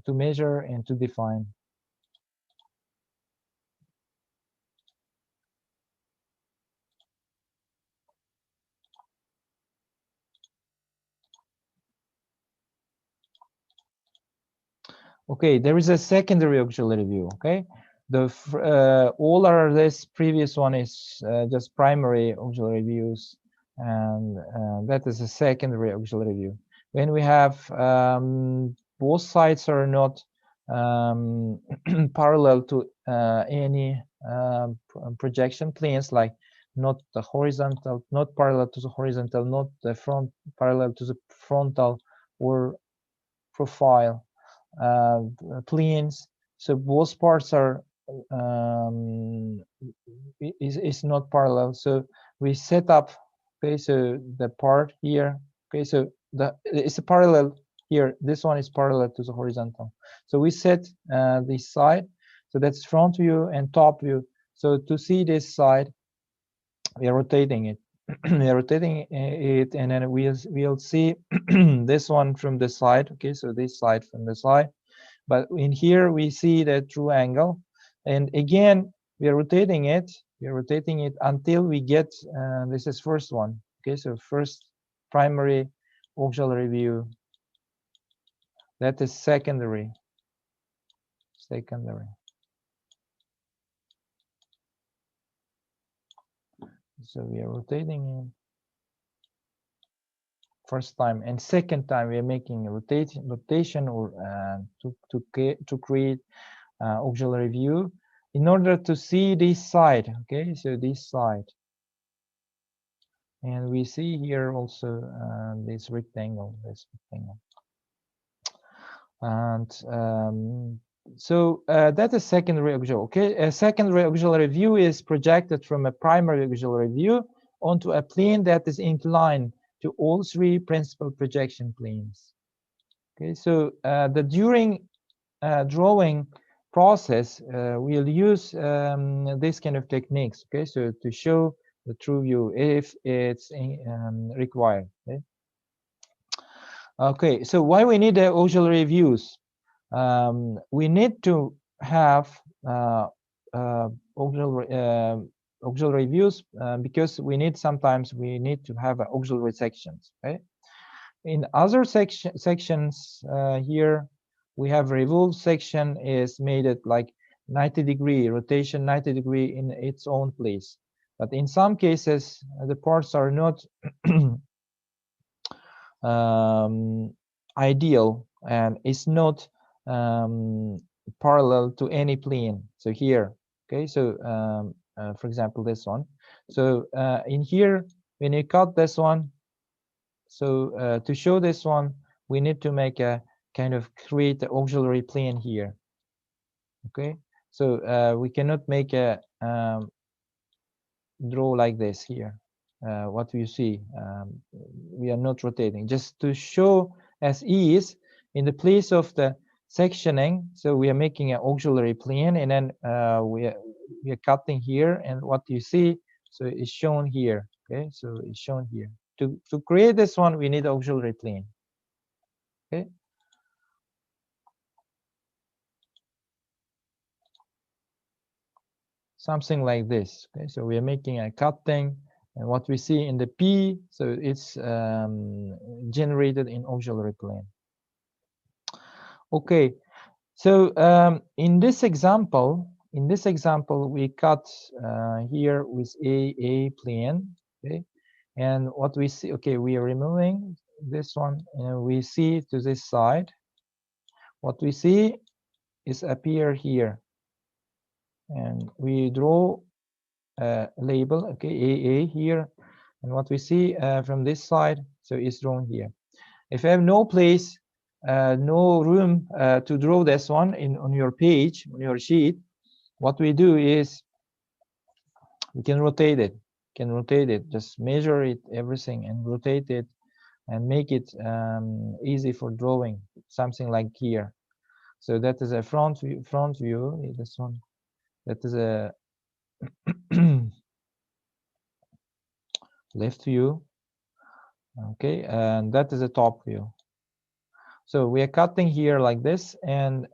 to measure and to define. Okay, there is a secondary auxiliary view. Okay, all our this previous one is just primary auxiliary views, and that is a secondary auxiliary view. When we have both sides are not parallel to any projection planes, like not the horizontal, not parallel to the horizontal, not the front parallel to the frontal or profile planes. So both parts are is not parallel. So we set up, okay, so the part here, okay, so it's a parallel here. This one is parallel to the horizontal. So we set this side. So that's front view and top view. So to see this side, we are rotating it. We are rotating it, and then we'll see this one from the side. Okay, so this side from the side. But in here we see the true angle, and again we are rotating it. We are rotating it until we get this is first one. Okay, so first primary auxiliary view. That is secondary. Secondary. So we are rotating it first time, and second time we are making a rotation or to create auxiliary view in order to see this side. Okay, so this side, and we see here also this rectangle, and so that is secondary auxiliary. Okay, a secondary auxiliary view is projected from a primary auxiliary view onto a plane that is inclined to all three principal projection planes. Okay, so the during drawing process, we'll use this kind of techniques. Okay, so to show the true view if it's required. Okay? Okay, so why we need the auxiliary views? We need to have auxiliary views because sometimes we need to have auxiliary sections. Okay? In other sections here, we have revolve section is made at like 90-degree rotation, 90-degree in its own place. But in some cases, the parts are not ideal and it's not parallel to any plane. So here, okay, so for example, this one. So in here, when you cut this one, so to show this one, we need to make a kind of create the auxiliary plane here. Okay, so we cannot make a draw like this here. What you see, we are not rotating. Just to show as is in the place of the sectioning. So we are making an auxiliary plane, and then we are cutting here, and what you see, so it's shown here. Okay, so it's shown here. To create this one, we need auxiliary plane. Okay. Something like this. Okay, so we are making a cutting, and what we see in the P, so it's generated in auxiliary plane. Okay, so in this example, we cut here with a plane. Okay, and what we see, okay, we are removing this one, and we see to this side. What we see is appear here, and we draw label, okay, AA here, and what we see from this side, so is drawn here. If you have no place, no room to draw this one on your page, on your sheet, what we do is we can rotate it. Just measure it, everything, and rotate it, and make it easy for drawing. Something like here. So that is a front view. This one. That is a left view. Okay, and that is a top view. So we are cutting here like this, and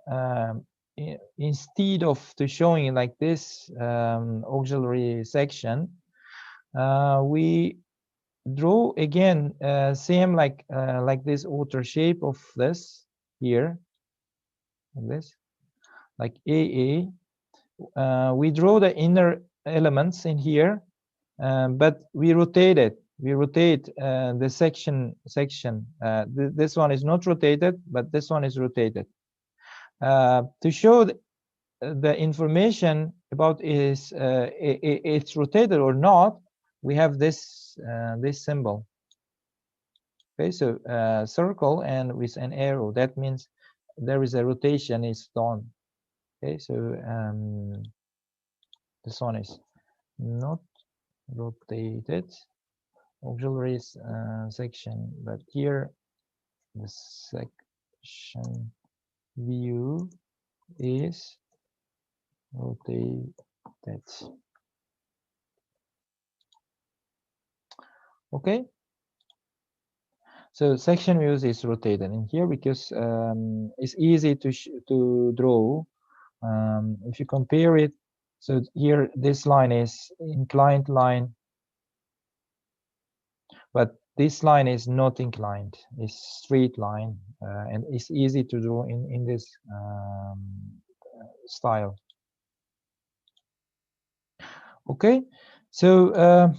instead of to showing it like this auxiliary section, we draw again same like this outer shape of this here, like this, like AA. We draw the inner elements in here, but we rotate it. We rotate the section. This one is not rotated, but this one is rotated. To show the information about is it's rotated or not, we have this this symbol. Okay, so circle and with an arrow. That means there is a rotation is done. Okay, so this one is not rotated. Auxiliaries section, but here the section view is rotated. Okay, so section views is rotated in here because it's easy to draw. If you compare it, so here this line is inclined line, but this line is not inclined, it's straight line, and it's easy to draw in this style. Okay, so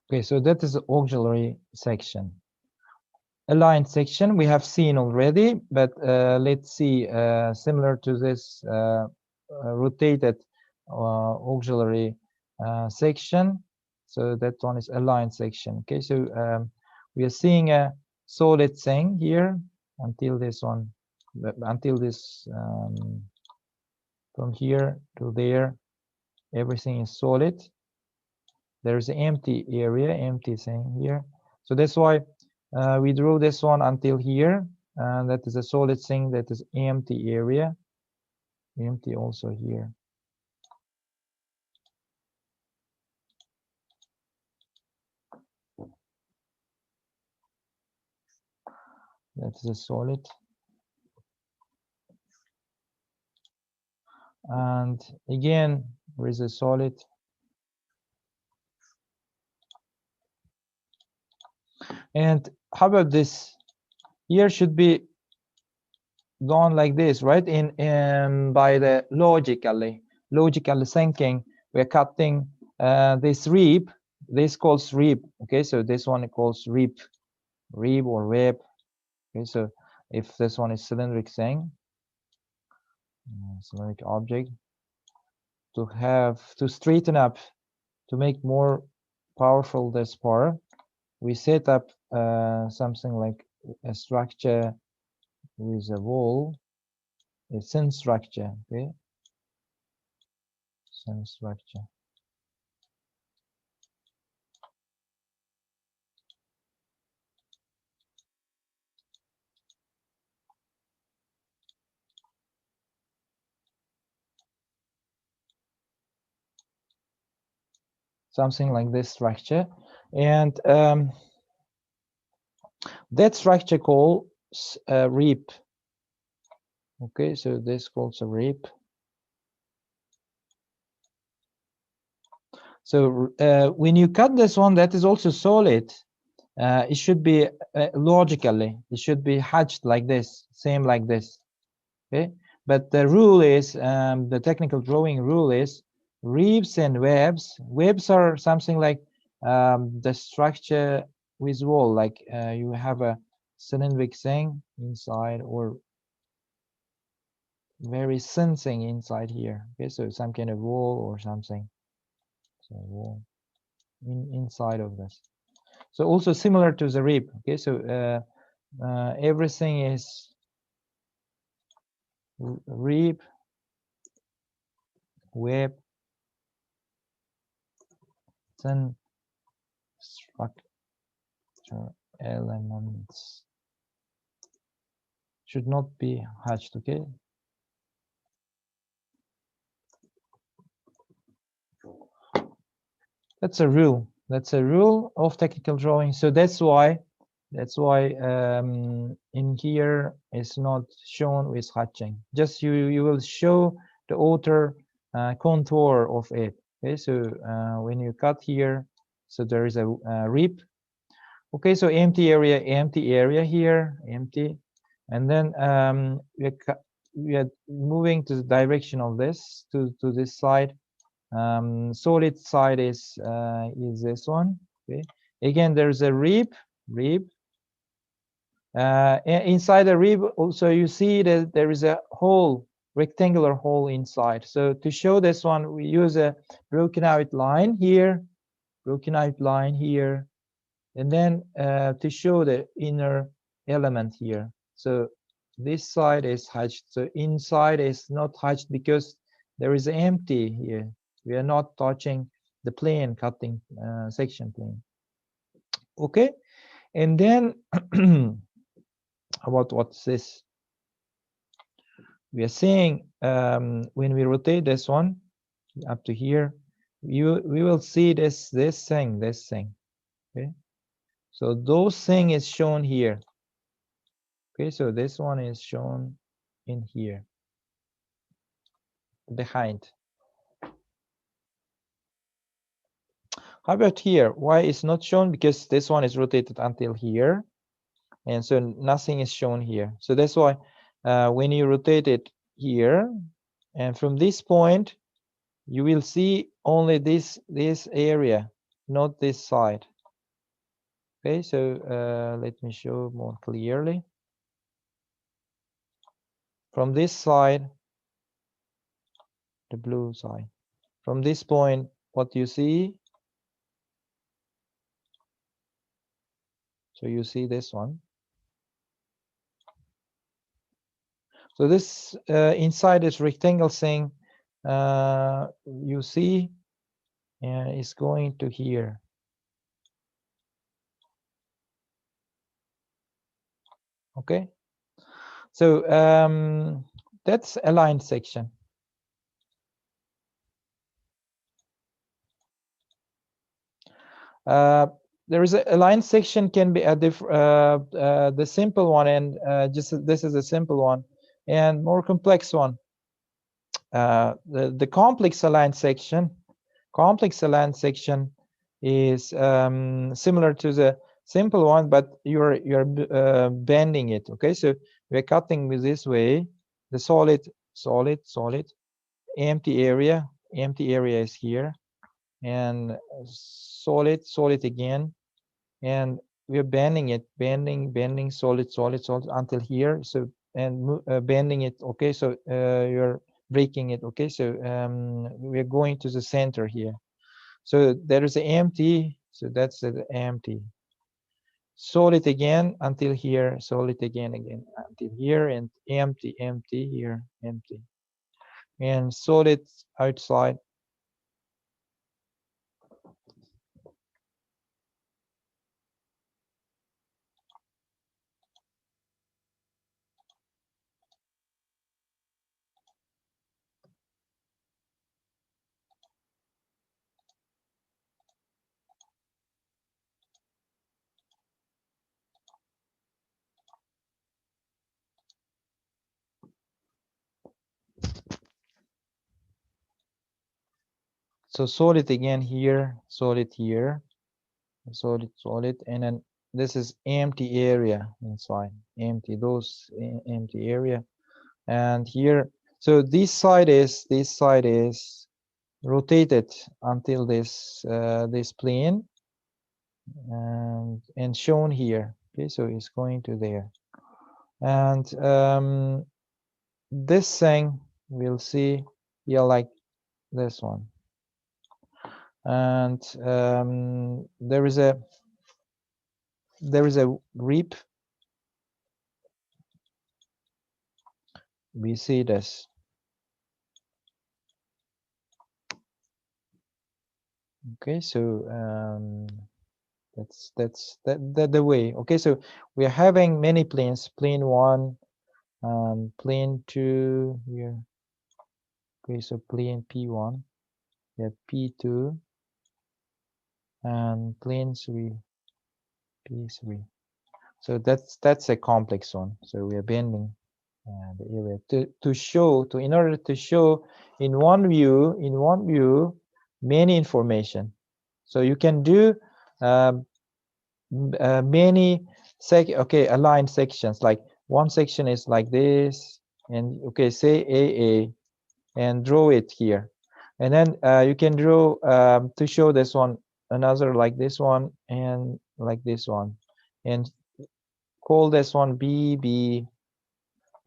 okay, so that is the auxiliary section. Aligned section we have seen already, but let's see similar to this rotated auxiliary section. So that one is aligned section. Okay, so we are seeing a solid thing here until this one, until this from here to there, everything is solid. There is an empty area, empty thing here. So that's why we drew this one until here, and that is a solid thing, that is empty area, empty also here. That is a solid. And again, there is a solid. And how about this? Here should be done like this, right? In by the logical thinking, we're cutting this rib. This calls rib. Okay, so this one calls rib or web. Okay, so if this one is cylindric thing, cylindric object, to straighten up, to make more powerful this part, we set up something like a structure with a wall, a thin structure. Okay, thin structure. Something like this structure, and that structure calls a rib. Okay, so this calls a rib. So when you cut this one, that is also solid. It should be logically, it should be hatched like this, same like this. Okay, but the rule is, the technical drawing rule is, ribs and webs. Webs are something like the structure with wall, like you have a cylindric thing inside, or very thin thing inside here. Okay, so some kind of wall or something. So wall inside of this. So also similar to the rib. Okay, so everything is rib web, then structure elements should not be hatched. Okay, that's a rule. That's a rule of technical drawing. So that's why in here it's not shown with hatching. Just you will show the outer contour of it. Okay, so when you cut here, so there is a rip. Okay, so empty area here, empty, and then we are moving to the direction of this to this side. Solid side is this one. Okay, again there's a rib. Inside the rib also you see that there is a hole, rectangular hole inside. So to show this one, we use a broken out line here, and then to show the inner element here. So this side is hatched. So inside is not hatched because there is empty here. We are not touching the plane, cutting section plane. Okay, and then about what's this? We are saying when we rotate this one up to here, we will see this thing. Okay, so those thing is shown here. Okay, so this one is shown in here behind. How about here? Why is not shown? Because this one is rotated until here, and so nothing is shown here. So that's why when you rotate it here, and from this point, you will see only this area, not this side. Okay, so let me show more clearly. From this side, the blue side. From this point, what you see? So you see this one. So this inside this rectangle thing, you see, is going to here. Okay. So that's a line section. There is a line section can be a the simple one, and just this is a simple one, and more complex one. The complex align section is similar to the simple one, but you're bending it. Okay, so we're cutting with this way. The solid, empty area is here, and solid again, and we're bending it, bending solid until here. So and bending it. Okay, so you're breaking it. Okay, so we're going to the center here. So there is an empty, so that's the empty. Solid again until here, solid again until here, and empty here, empty, and solid outside. So solid again here, solid here, solid, and then this is empty area inside, empty, those empty area, and here. So this side is rotated until this this plane, and shown here. Okay, so it's going to there, and this thing we'll see here like this one, and there is a rip. We see this. Okay, so that's the way. Okay, so we are having many planes, plane 1, plane 2 here. Okay, so plane P1, we have P2, and plane 3, P3. So that's a complex one. So we are bending the area to show, in order to show in one view many information. So you can do many aligned sections, like one section is like this, and okay, say AA, and draw it here, and then you can draw to show this one, another like this one, and like this one, and call this one BB,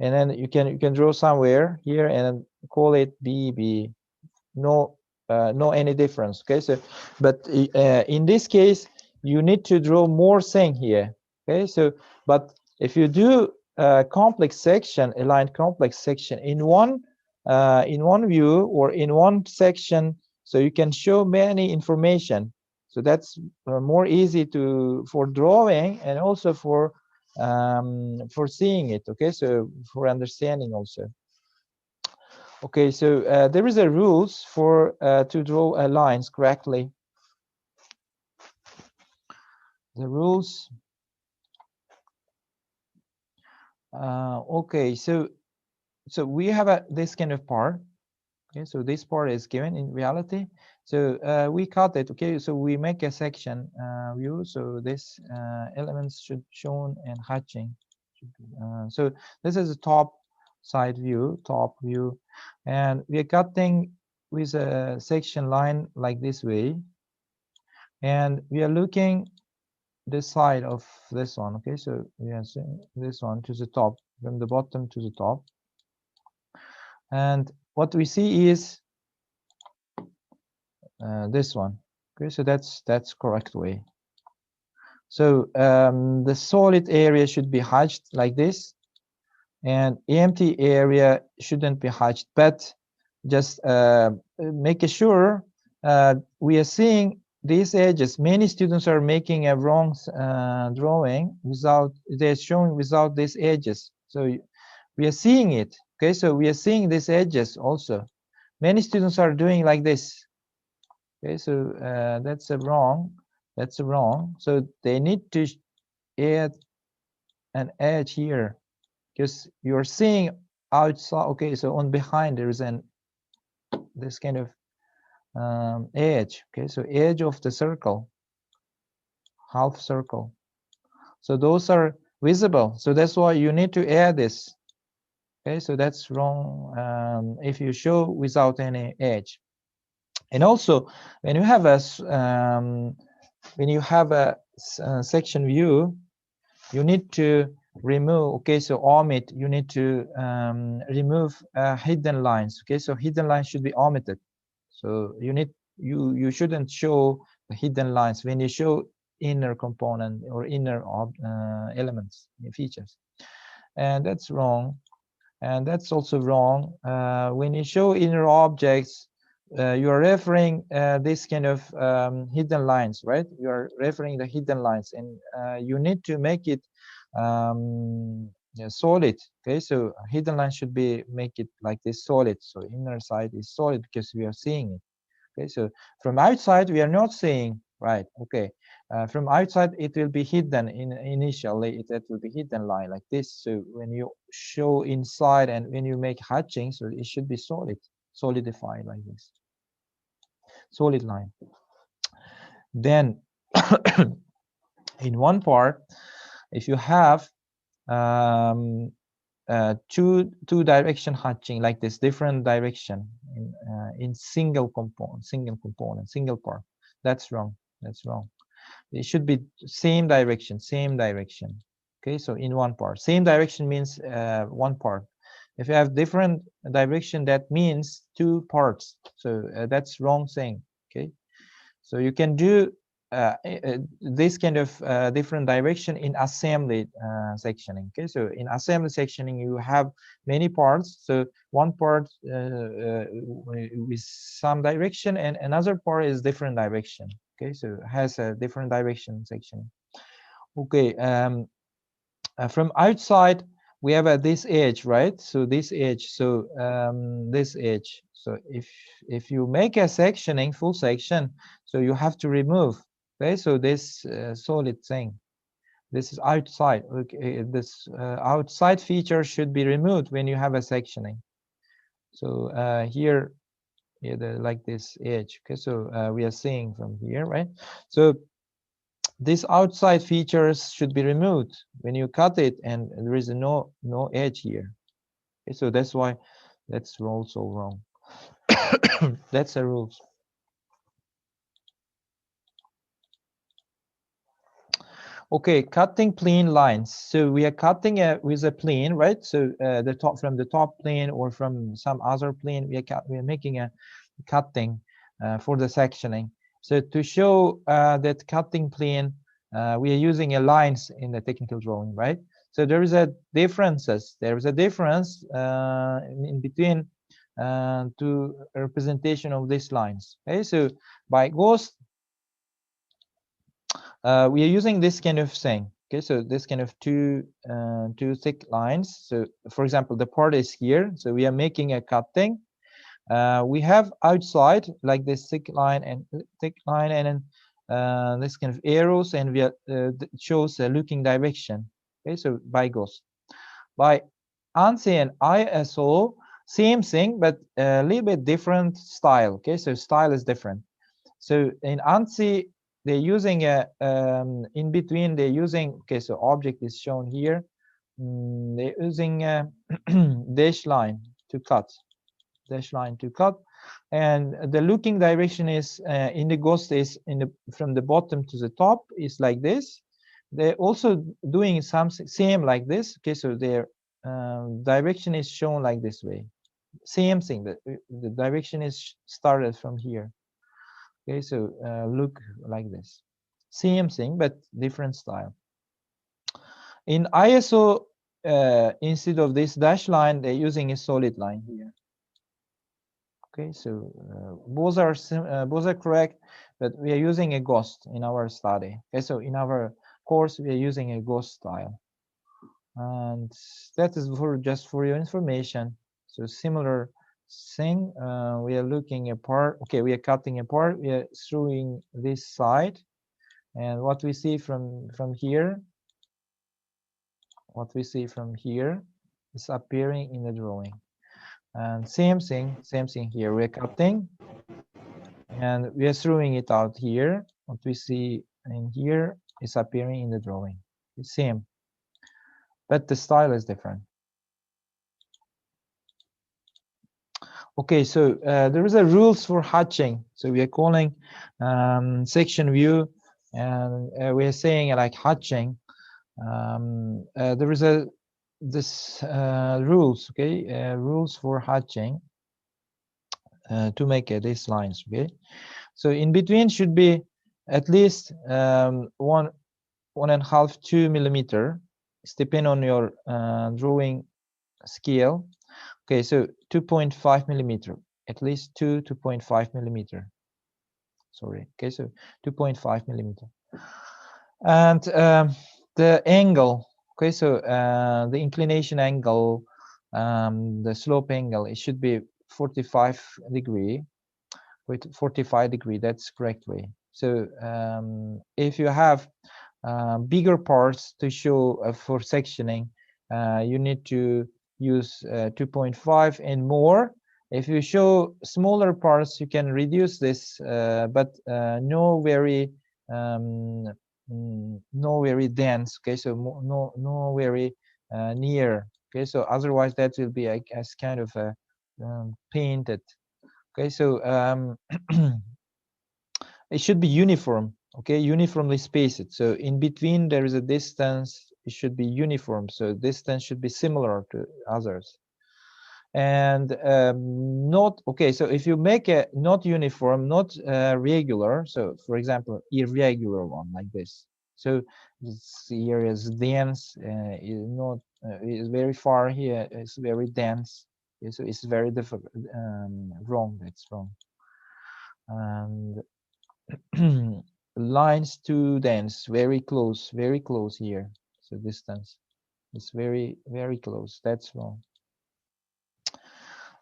and then you can draw somewhere here and call it BB. No any difference. Okay, so but in this case you need to draw more thing here. Okay, so but if you do a complex section, aligned complex section in one view or in one section, so you can show many information. So that's more easy for drawing, and also for seeing it. Okay, so for understanding also. Okay, so there is a rules for to draw lines correctly. The rules. Okay, so we have this kind of part. Okay, so this part is given in reality. So we cut it. Okay, so we make a section view. So this elements should shown in hatching. So this is a top side view, and we are cutting with a section line like this way, and we are looking this side of this one. Okay, so we are seeing this one to the top, from the bottom to the top, and what we see is this one. Okay, so that's correct way. So the solid area should be hatched like this, and empty area shouldn't be hatched, but just make sure we are seeing these edges. Many students are making a wrong drawing without, they're showing without these edges. So we are seeing it. Okay, so we are seeing these edges also. Many students are doing like this. Okay, so that's wrong. That's wrong. So they need to add an edge here, because you're seeing outside. Okay, so on behind there is this kind of edge. Okay, so edge of the circle, half circle. So those are visible. So that's why you need to add this. Okay, so that's wrong if you show without any edge. And also, when you have a section view, you need to remove. Okay, so omit. You need to remove hidden lines. Okay, so hidden lines should be omitted. So you shouldn't show the hidden lines when you show inner component or inner elements, features, and that's wrong. And that's also wrong when you show inner objects. You are referring this kind of hidden lines, right? You are referring the hidden lines, and you need to make it solid. Okay, so hidden line should be, make it like this, solid. So inner side is solid because we are seeing it. Okay, so from outside we are not seeing, right? Okay, from outside it will be hidden initially. It will be hidden line like this. So when you show inside and when you make hatching, so it should be solidified like this, solid line. Then in one part, if you have two direction hatching like this, different direction in single component, single part, that's wrong. That's wrong. It should be same direction. Okay, so in one part, same direction means one part. If you have different direction, that means two parts. So that's wrong thing. Okay, so you can do this kind of different direction in assembly sectioning. Okay, so in assembly sectioning you have many parts. So one part with some direction and another part is different direction. Okay, so has a different direction section. Okay, from outside we have this edge, right? So this edge, so this edge. So if you make a sectioning, full section, so you have to remove. Okay, so this solid thing, this is outside. Okay, this outside feature should be removed when you have a sectioning. So here, yeah, like this edge. Okay, so we are seeing from here, right? So these outside features should be removed when you cut it, and there is no edge here. Okay, so that's why that's also wrong. That's the rules. Okay, cutting plane lines. So we are cutting with a plane, right? So the top, from the top plane or from some other plane, we are making a cutting for the sectioning. So to show that cutting plane, we are using a lines in the technical drawing, right? So there is a differences. There is a difference in between to representation of these lines. Okay, so by ghost, we are using this kind of thing. Okay, so this kind of two thick lines. So for example, the part is here, so we are making a cutting. We have outside like this thick line and then this kind of arrows, and we are shows a looking direction. Okay, so by ghost, by ANSI and ISO, same thing, but a little bit different style. Okay, so style is different. So in ANSI, they're using a in between. They're using, okay, so object is shown here. They're using a dash line to cut. Dash line to cut, and the looking direction is in the ghost is in the from the bottom to the top is like this. They're also doing something same like this. Okay, so their direction is shown like this way. Same thing. The direction is started from here. Okay, so look like this. Same thing, but different style. In ISO, instead of this dash line, they're using a solid line here. Okay, so both are correct, but we are using a ghost in our study. Okay, so in our course, we are using a ghost style, and that is just for your information. So similar thing, we are looking apart. Okay, we are cutting apart. We are throwing this side, and what we see from here, is appearing in the drawing. And same thing here. We're cutting and we are throwing it out here. What we see in here is appearing in the drawing. It's same, but the style is different. Okay, so there is a rules for hatching. So we are calling section view, and we are saying like hatching. There is this rules. Okay, rules for hatching to make these lines. Okay, so in between should be at least 1.5 2 millimeter. It's depend on your drawing scale. Okay, so 2.5 millimeter, at least 2.5 millimeter. Sorry. Okay, so 2.5 millimeter. And the angle. Okay, so the inclination angle, the slope angle, it should be 45 degree. With 45 degree, that's correct way. So if you have bigger parts to show for sectioning, you need to use 2.5 and more. If you show smaller parts, you can reduce this, but no very dense. Okay, so no very near. Okay, so otherwise that will be as kind of a painted. Okay, so it should be uniform. Okay, uniformly spaced. So in between there is a distance. It should be uniform. So distance should be similar to others. and not okay. So if you make a not uniform, not regular, so for example irregular one like this, so this here is dense, is not is very far, here it's very dense. Okay, so it's very difficult, wrong, that's wrong. And lines too dense, very close here, so distance is very close, that's wrong.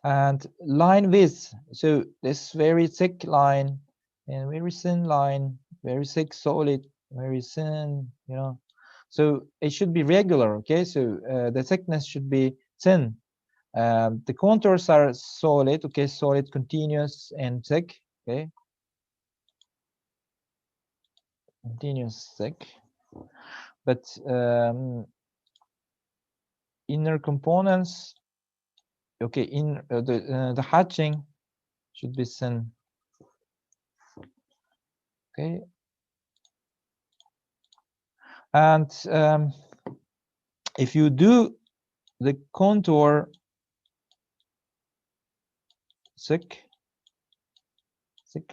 And line width, so this very thick line and very thin line, very thick solid, very thin, you know, so it should be regular. Okay, so the thickness should be thin. The contours are solid, okay, solid, continuous and thick. Okay, continuous, thick, but inner components, okay, in the hatching should be thin. Okay, and if you do the contour thick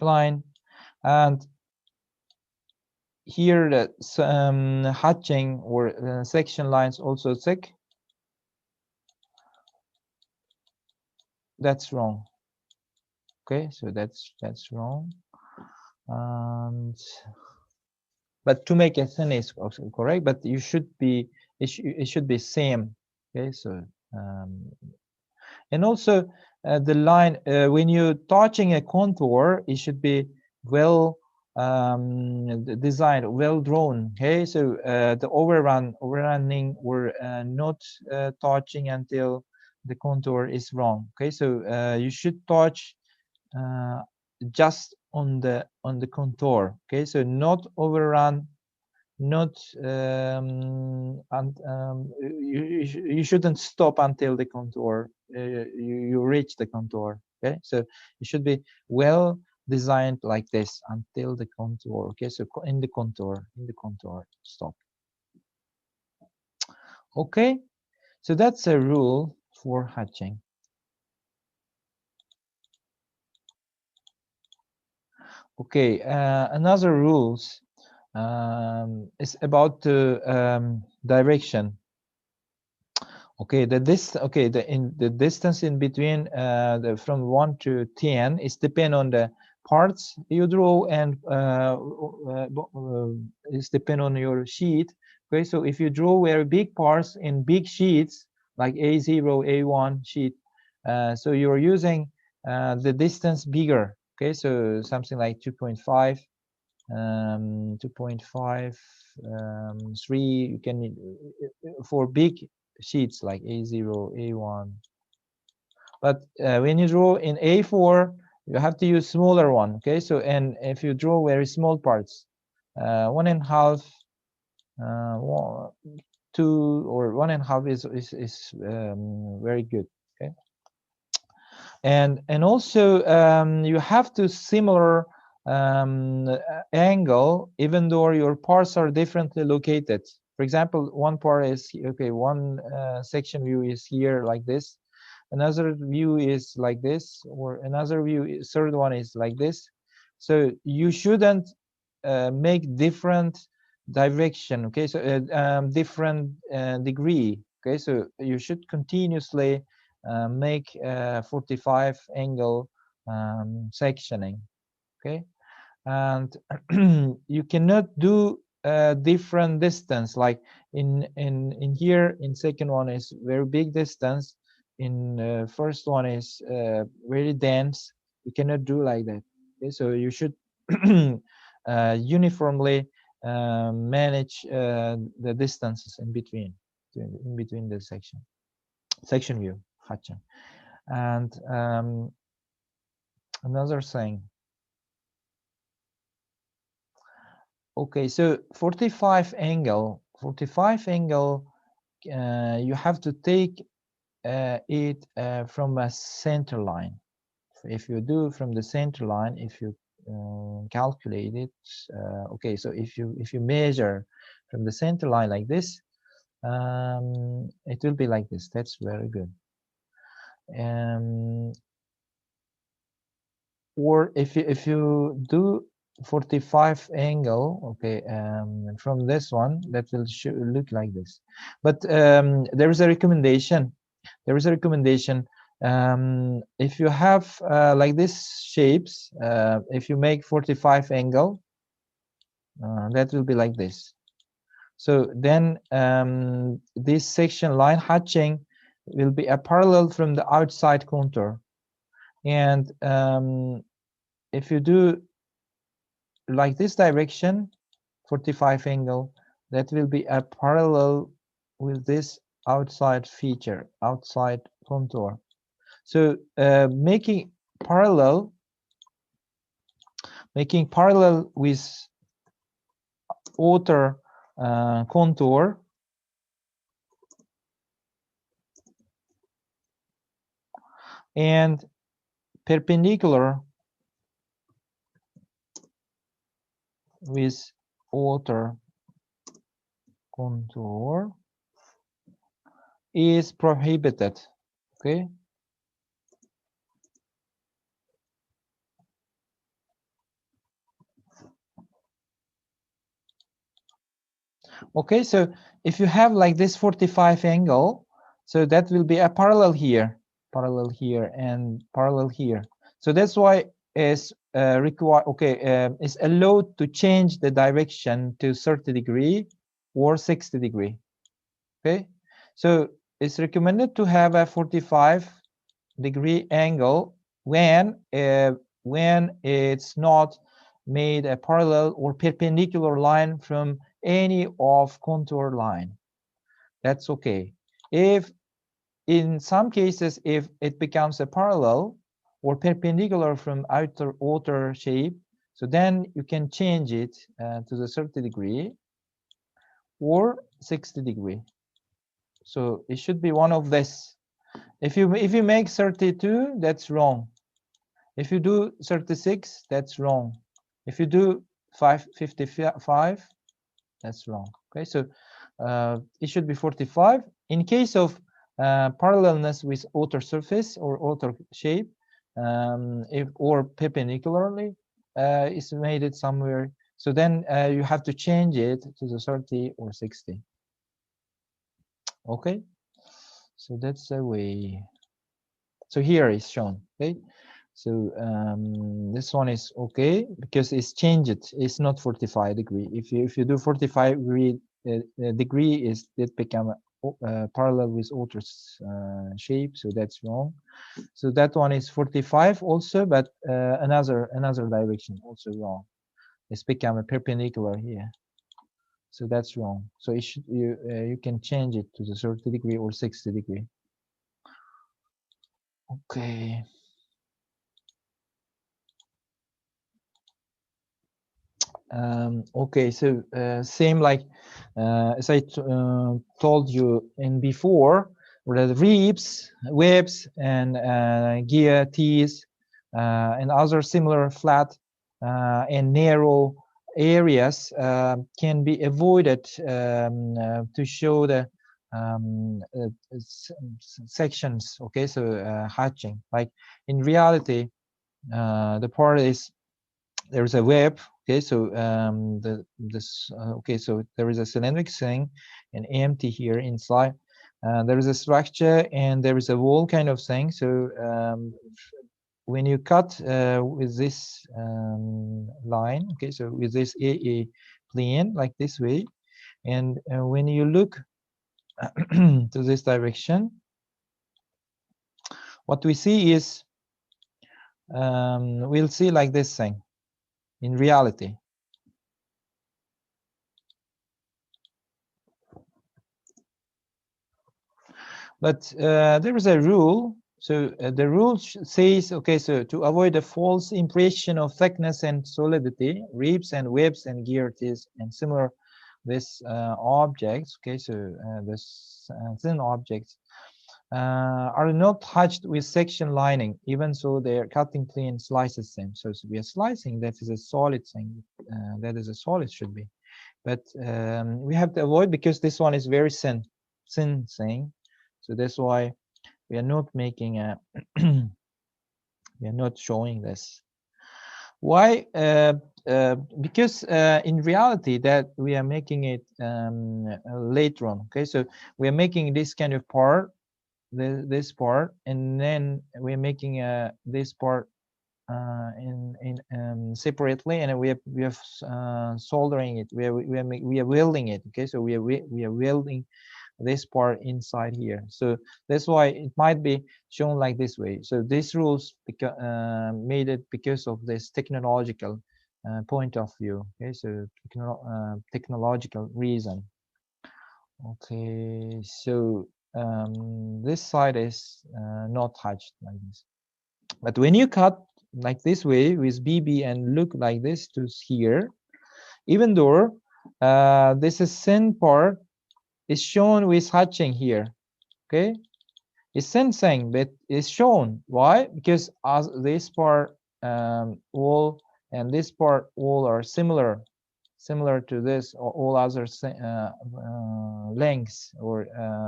line, and here the hatching or section lines also thick, that's wrong. Okay, so that's wrong. And but to make it thin is also correct, but you should be, it should be same. Okay, so and also the line when you're touching a contour, it should be well designed, well drawn. Okay, so the overrunning or not touching until the contour is wrong. Okay, so you should touch just on the contour. Okay, so not overrun, not and you shouldn't stop until the contour, you reach the contour. Okay, so it should be well designed like this until the contour. Okay, so in the contour stop. Okay, so that's a rule for hatching. Okay, another rules is about the direction. Okay, the distance in between from 1 to 10 is depend on the parts you draw, and is depend on your sheet. Okay, so if you draw very big parts in big sheets like A0, A1 sheet, so you're using the distance bigger. Okay, so something like 2.5, 2.5, 3. You can for big sheets like A0, A1. But when you draw in A4, you have to use smaller one. Okay, so and if you draw very small parts, 1.5, 2 or 1.5 is very good. Okay, and also you have to similar angle even though your parts are differently located. For example, one part is okay, one section view is here like this, another view is like this, or another view, third one is like this. So you shouldn't make different direction. Okay, so different degree. Okay, so you should continuously make 45 angle sectioning. Okay, and you cannot do different distance, like in here in second one is very big distance, in first one is very dense. You cannot do like that. Okay, so you should uniformly manage the distances in between the section view hatching. And another thing, okay, so 45 angle you have to take it from a center line. If you do from the center line, if you calculate it, okay, so if you measure from the center line like this, it will be like this. That's very good. or if you do 45 angle, okay, from this one, that will look like this. But there is a recommendation. There is a recommendation. If you have like this shapes, if you make 45 angle, that will be like this. So then this section line hatching will be a parallel from the outside contour. And if you do like this direction, 45 angle, that will be a parallel with this outside feature, outside contour. So making parallel with outer contour and perpendicular with outer contour is prohibited. Okay. Okay, so if you have like this 45 angle, so that will be a parallel here, and parallel here. So that's why it's required. Okay, it's allowed to change the direction to 30 degree or 60 degree. Okay, so it's recommended to have a 45 degree angle when it's not made a parallel or perpendicular line from any of contour line. That's okay. If in some cases, if it becomes a parallel or perpendicular from outer shape, so then you can change it to the 30 degree or 60 degree. So it should be one of this. If you make 32, that's wrong. If you do 36, that's wrong. If you do 55, that's wrong. Okay, so it should be 45. In case of parallelness with outer surface or outer shape, or perpendicularly, it's made it somewhere. So then you have to change it to the 30 or 60. Okay, so that's the way. So here is shown. Okay, so this one is okay because it's changed. It's not 45 degree. If you do 45 degree, is it become parallel with outer shape? So that's wrong. So that one is 45 also, but another direction also wrong. It's become a perpendicular here. So that's wrong. So it should, you can change it to the 30 degree or 60 degree. Okay. Okay, so same like as I told you in before, the ribs, webs, and gear tees, and other similar flat and narrow areas can be avoided to show the sections. Okay, so hatching. Like in reality, the part is there's a web. Okay, so okay, so there is a cylindric thing and empty here inside. There is a structure and there is a wall kind of thing. So when you cut with this line, okay, so with this AA plane like this way, and when you look to this direction, what we see is we'll see like this thing in reality. But there is a rule. So the rule says, okay, so to avoid a false impression of thickness and solidity, ribs and webs and gear teeth and similar this objects, okay, so this thin objects are not hatched with section lining, even so their cutting plane slices them. So we are slicing, that is a solid thing, that is a solid should be. But we have to avoid because this one is very thin thing. So that's why we are not making a we are not showing this. Why? Because in reality that we are making it later on. Okay, so we are making this kind of part, this part, and then we're making this part separately, and we are soldering it. We are welding it. Okay, so we are welding this part inside here. So that's why it might be shown like this way. So these rules made it because of this technological point of view. Okay, so technological reason. Okay, so this side is not hatched like this. But when you cut like this way with BB and look like this to here, even though this is thin part is shown with hatching here. Okay, it's sensing, but it's shown. Why? Because as this part wall and this part wall are similar to this or all other lengths or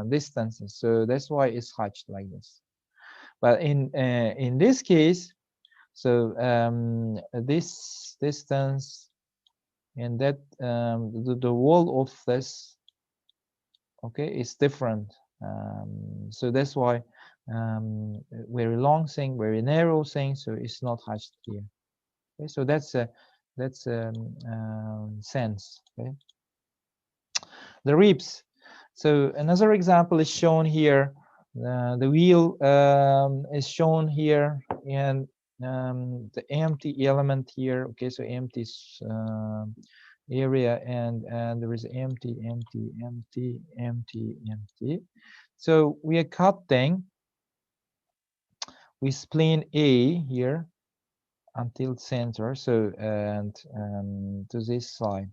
distances. So that's why it's hatched like this. But in this case, so this distance and that the wall of this, okay, is different. So that's why very long thing, very narrow thing, so it's not hatched here. Okay, so that's a sense. Okay, the ribs. So another example is shown here. The wheel is shown here, and the empty element here. Okay, so empty area, and there is empty. So we are cutting with spline A here until center. So and to this side.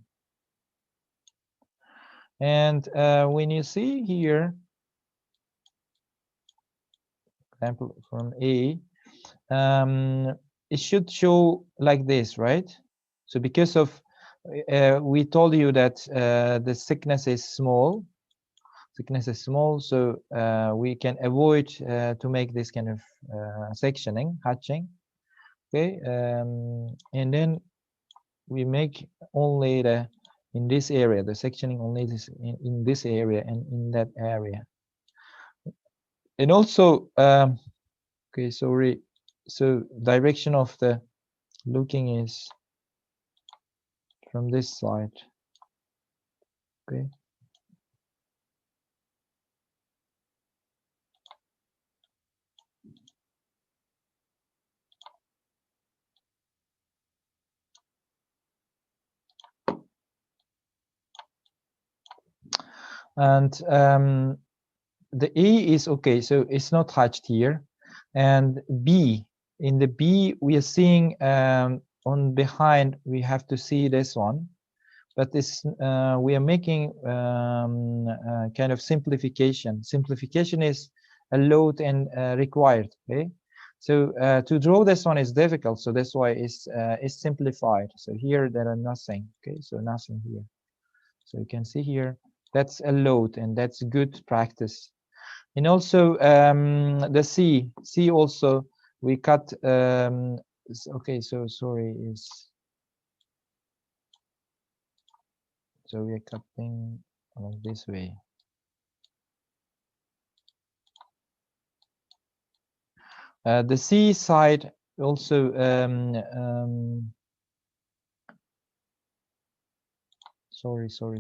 And when you see here, example from A, it should show like this, right? So because of we told you that the thickness is small, so we can avoid to make this kind of sectioning, hatching. Okay, and then we make only the in this area, the sectioning only this in this area and in that area. And also, okay, sorry. So direction of the looking is from this side. Okay. And the A is okay, so it's not hatched here. And B, in the B, we are seeing on behind, we have to see this one. But this we are making kind of simplification. Simplification is allowed and required. Okay, so to draw this one is difficult, so that's why it's simplified. So here there are nothing. Okay, so nothing here. So you can see here that's allowed, and that's good practice. And also the C also we cut. Okay, so sorry is. So we are cutting along this way. The C side also sorry for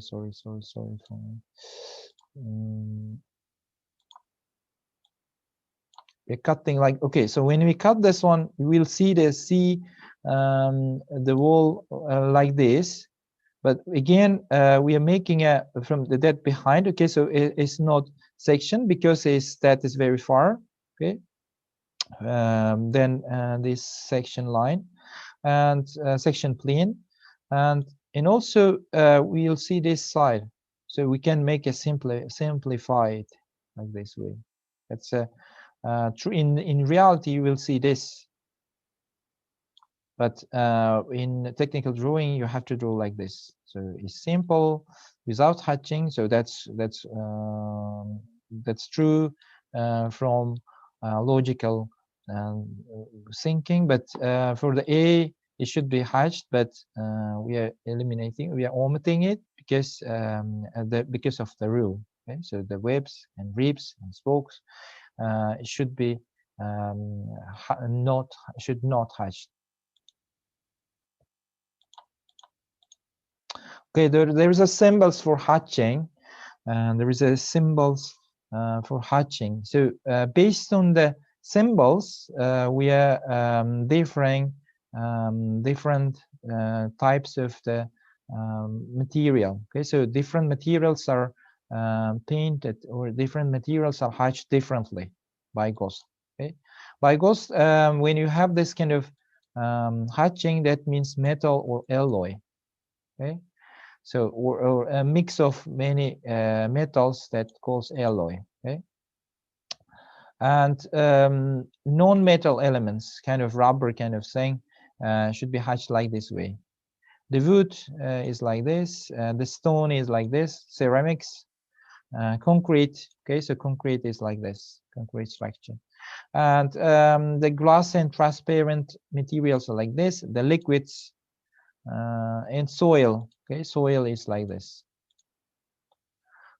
we're cutting like, okay, so when we cut this one, you will see the C the wall like this. But again, we are making a from the dead behind. Okay, so it's not section because that is very far. Okay, then this section line and section plane, and also we'll see this side. So we can make a simplify it like this way. That's a true. In reality, you will see this. But in technical drawing, you have to draw like this. So it's simple without hatching. So that's true from logical thinking. But for the A, it should be hatched, but we are omitting it because because of the rule. Okay, so the webs and ribs and spokes, it should be should not hatch. Okay, there is a symbols for hatching, and there is a symbols for hatching. So based on the symbols, we are differing different types of the material. Okay, so different materials are painted, or different materials are hatched differently by GOST. Okay, by GOST, when you have this kind of hatching, that means metal or alloy. Okay, so or a mix of many metals that calls alloy. Okay, and non-metal elements, kind of rubber kind of thing, should be hatched like this way. The wood is like this, the stone is like this, ceramics, concrete. Okay, so concrete is like this, concrete structure, and the glass and transparent materials are like this, the liquids, and soil. Okay, soil is like this.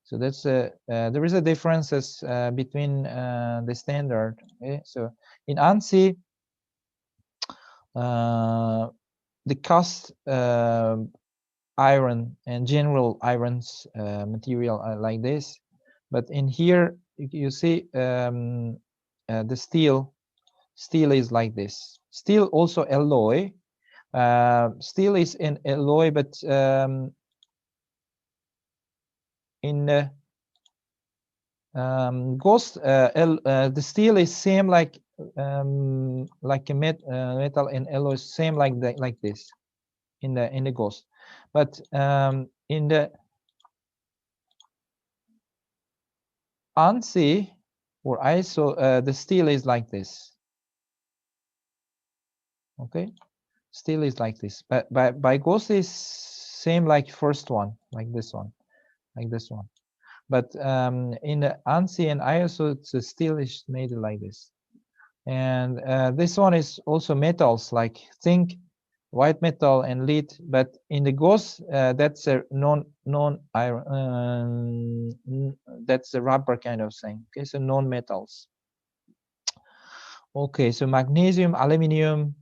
So that's there is a differences between the standard. Okay, so in ANSI, the cast iron and general irons material are like this, but in here you see the steel is like this. Steel also alloy. Steel is in alloy, but in GOST, the steel is same like a metal and alloy, same like that, like this in the GOST, but in the ANSI or ISO, the steel is like this. Okay, steel is like this, but by GOST is same like first one, like this one, like this one. But in the ANSI and ISO, the steel is made like this. And this one is also metals like zinc, white metal, and lead. But in the GOST, that's a non-iron. That's a rubber kind of thing. Okay, so non-metals. Okay, so magnesium, aluminium,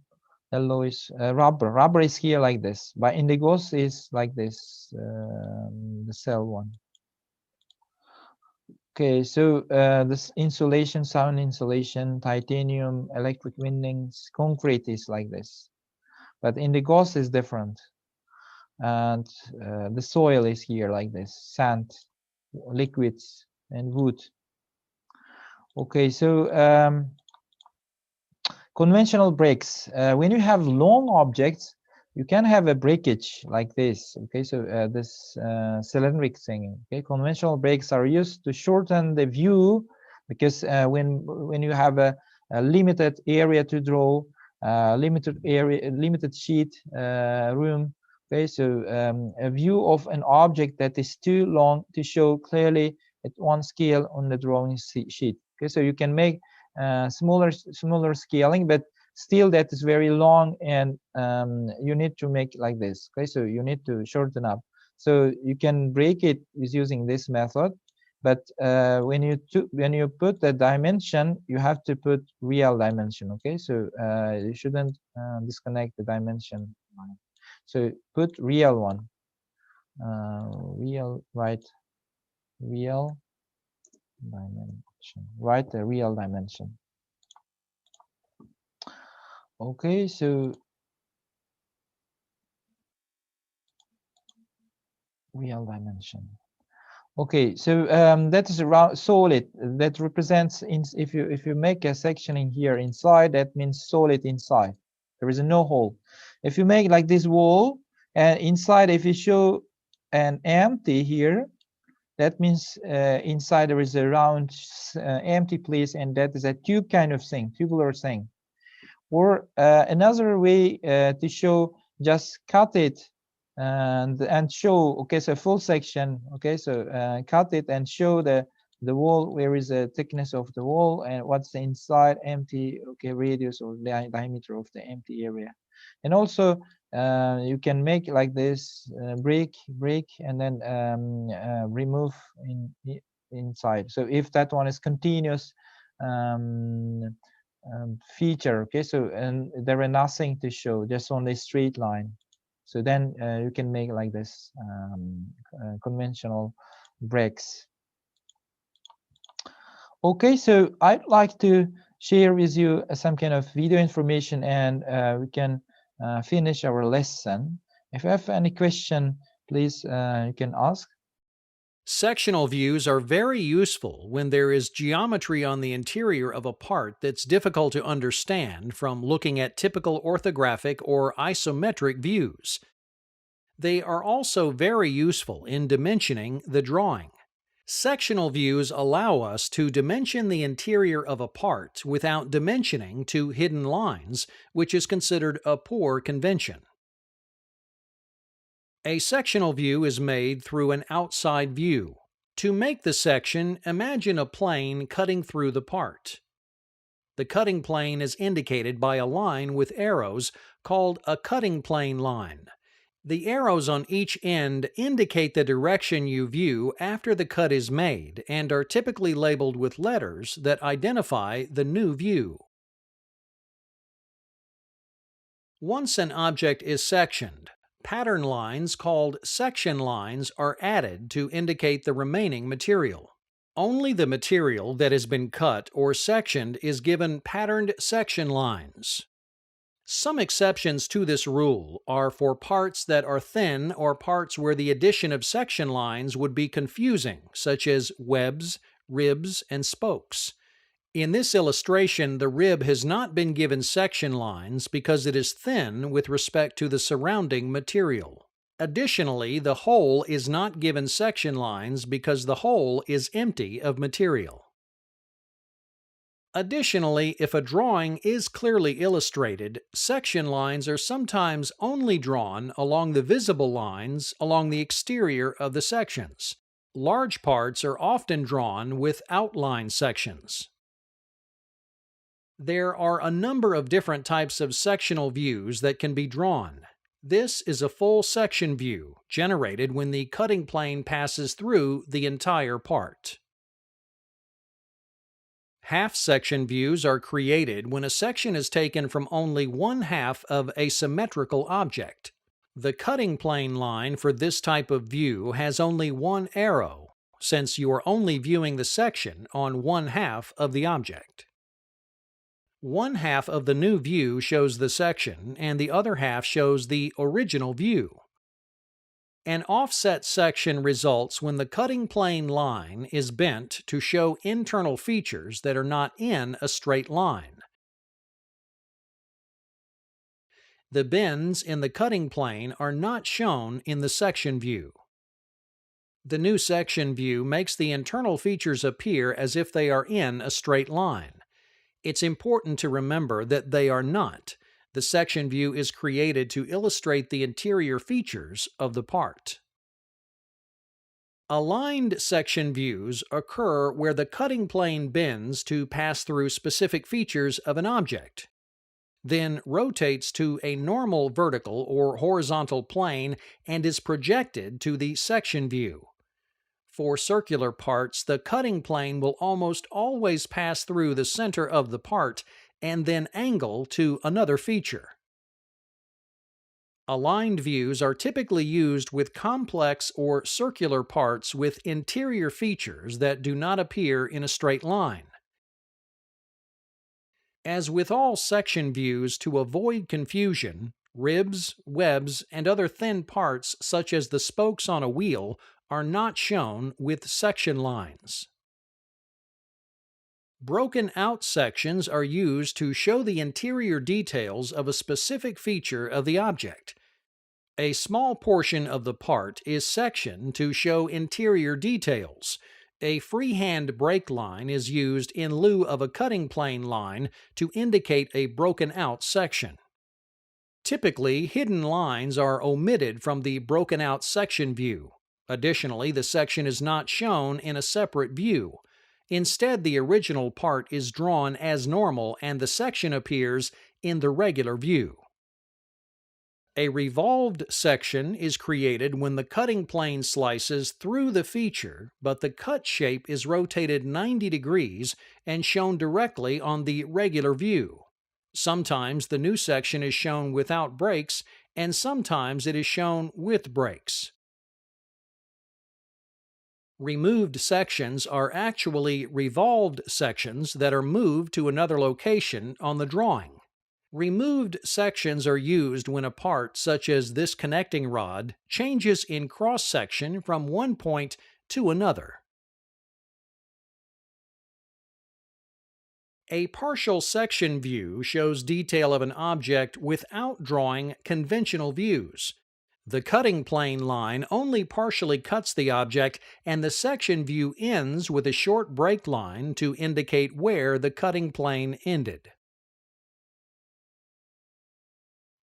alloys, rubber. Rubber is here like this, but in the GOST is like this, the cell one. Okay, so this insulation, sound insulation, titanium, electric windings, concrete is like this, but in the GOST is different. And the soil is here like this, sand, liquids, and wood. Okay, so conventional breaks. When you have long objects, you can have a breakage like this. Okay, so this cylindric thing. Okay, conventional breaks are used to shorten the view, because when you have a limited area to draw, limited sheet room. Okay, so a view of an object that is too long to show clearly at one scale on the drawing sheet. Okay, so you can make smaller scaling, but still that is very long, and you need to make like this. Okay, so you need to shorten up, so you can break it with using this method. But when you put the dimension, you have to put real dimension. Okay, so you shouldn't disconnect the dimension. So put real one, real, right, real dimension, right, the real dimension. Okay, so real dimension. Okay, so that is around solid. That represents if you make a section in here inside, that means solid inside. There is no hole. If you make like this wall, and inside, if you show an empty here, that means inside there is a round empty place, and that is a tube kind of thing, tubular thing. Or another way to show, just cut it and show. Okay, so full section. Okay, so cut it and show the the wall, where is the thickness of the wall, and what's the inside empty, okay, radius or diameter of the empty area. And also you can make like this, break, and then remove inside. So if that one is continuous feature, okay, so and there are nothing to show, just only straight line, so then you can make like this conventional breaks. Okay, so I'd like to share with you some kind of video information, and we can finish our lesson. If you have any question, please you can ask. Sectional views are very useful when there is geometry on the interior of a part that's difficult to understand from looking at typical orthographic or isometric views. They are also very useful in dimensioning the drawing. Sectional views allow us to dimension the interior of a part without dimensioning to hidden lines, which is considered a poor convention. A sectional view is made through an outside view. To make the section, imagine a plane cutting through the part. The cutting plane is indicated by a line with arrows called a cutting plane line. The arrows on each end indicate the direction you view after the cut is made and are typically labeled with letters that identify the new view. Once an object is sectioned, pattern lines called section lines are added to indicate the remaining material. Only the material that has been cut or sectioned is given patterned section lines. Some exceptions to this rule are for parts that are thin or parts where the addition of section lines would be confusing, such as webs, ribs, and spokes. In this illustration, the rib has not been given section lines because it is thin with respect to the surrounding material. Additionally, the hole is not given section lines because the hole is empty of material. Additionally, if a drawing is clearly illustrated, section lines are sometimes only drawn along the visible lines along the exterior of the sections. Large parts are often drawn with outline sections. There are a number of different types of sectional views that can be drawn. This is a full section view, generated when the cutting plane passes through the entire part. Half-section views are created when a section is taken from only one half of a symmetrical object. The cutting plane line for this type of view has only one arrow, since you are only viewing the section on one half of the object. One half of the new view shows the section, and the other half shows the original view. An offset section results when the cutting plane line is bent to show internal features that are not in a straight line. The bends in the cutting plane are not shown in the section view. The new section view makes the internal features appear as if they are in a straight line. It's important to remember that they are not. The section view is created to illustrate the interior features of the part. Aligned section views occur where the cutting plane bends to pass through specific features of an object, then rotates to a normal vertical or horizontal plane and is projected to the section view. For circular parts, the cutting plane will almost always pass through the center of the part and then angle to another feature. Aligned views are typically used with complex or circular parts with interior features that do not appear in a straight line. As with all section views, to avoid confusion, ribs, webs, and other thin parts such as the spokes on a wheel are not shown with section lines. Broken out sections are used to show the interior details of a specific feature of the object. A small portion of the part is sectioned to show interior details. A freehand break line is used in lieu of a cutting plane line to indicate a broken out section. Typically, hidden lines are omitted from the broken out section view. Additionally, the section is not shown in a separate view. Instead, the original part is drawn as normal and the section appears in the regular view. A revolved section is created when the cutting plane slices through the feature, but the cut shape is rotated 90 degrees and shown directly on the regular view. Sometimes the new section is shown without breaks, and sometimes it is shown with breaks. Removed sections are actually revolved sections that are moved to another location on the drawing. Removed sections are used when a part, such as this connecting rod, changes in cross-section from one point to another. A partial section view shows detail of an object without drawing conventional views. The cutting plane line only partially cuts the object, and the section view ends with a short break line to indicate where the cutting plane ended.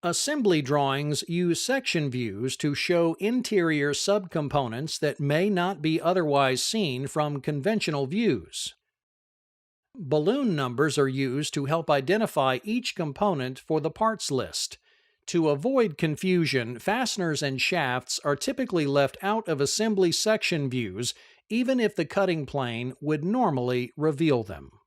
Assembly drawings use section views to show interior subcomponents that may not be otherwise seen from conventional views. Balloon numbers are used to help identify each component for the parts list. To avoid confusion, fasteners and shafts are typically left out of assembly section views, even if the cutting plane would normally reveal them.